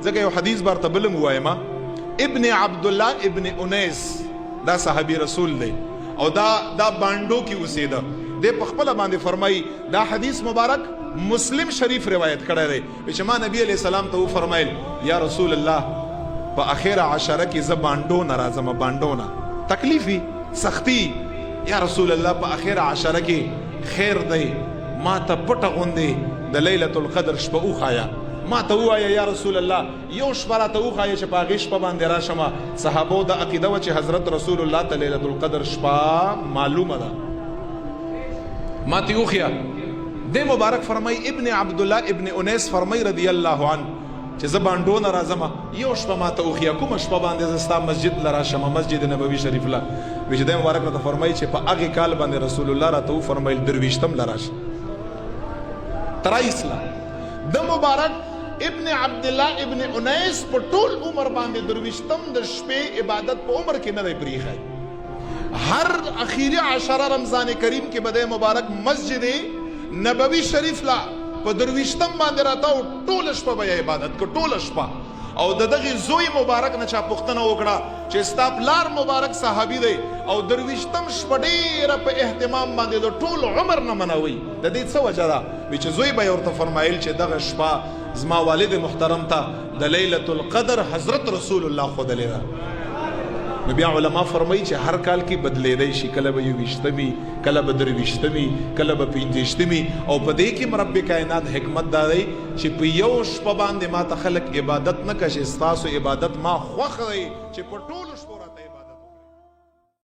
ځکه یو حدیث بارته بلم وایم ابن عبد الله ابن انیس دا صحابي رسول دی او دا بانډو کې اوسېده د په خپل باندې فرمایي دا حدیث مبارک مسلم شریف روایت کړی دی چې ما نبی علیہ السلام ته فرمایل یا رسول الله په اخیره عشره کې زه بانډو نه راځم بانډو نه تکلیفي سختی یا رسول الله په اخیره عشره کې خیر دی ما ته پټه غوندې د لیلة القدر شپه وښایه ما ته ووایه یا رسول الله یو شپه راته وښایه چې په هغې شپه باندې راشم صحابو د عقیده وه چې حضرت رسول الله ته لیلة القدر شپه معلومه ده ما ته وښیه د مبارک فرمای ابن عبدالله ابن انیس فرمای رضی الله عنه چې زه بانډو نه راځم یو شپه ما ته وښیه کومه شپه باندې زه ستا مسجد له راشم مسجد نبوي شریف له وی چې د مبارک راته فرمایي چې په هغې کال باندې رسول الله راته وفرمیل درویشتم له راشه ترایس له د مبارک ابن عبدالله ابن انیس په ټول عمر باندې درویشتم د شپې عبادت په عمر کې نه دی پریښی هر اخیری عشره رمضان کریم کې به د مبارک مسجد نبوي شریف لا په درویشتم باندې راته ټوله شپه به عبادت کو ټوله شپه او د دغه زوی مبارک نه چا پوښتنه وکړه چې ستا پلار مبارک صحابي دی او درویشتم شپه ډېره په اهتمام باندې د ټول عمر نه منوي د دې څه وجه ده وی چې زوی به ورته فرمایل چې دغه شپه زما والد محترم ته د لیلة القدر حضرت رسول الله ښودلې ده نو بیا علما فرمایي چې هر کال کې بدلیدی شي کله به یوویشتمي کله به درویشتمي کله به پنځویشتمي او په دې کې رب کائنات حکمت دا دی چې په یو شپه باندې ما ته خلک عبادت نه کړي ستاسو عبادت ما خوښ دی چې په ټولو شپو راته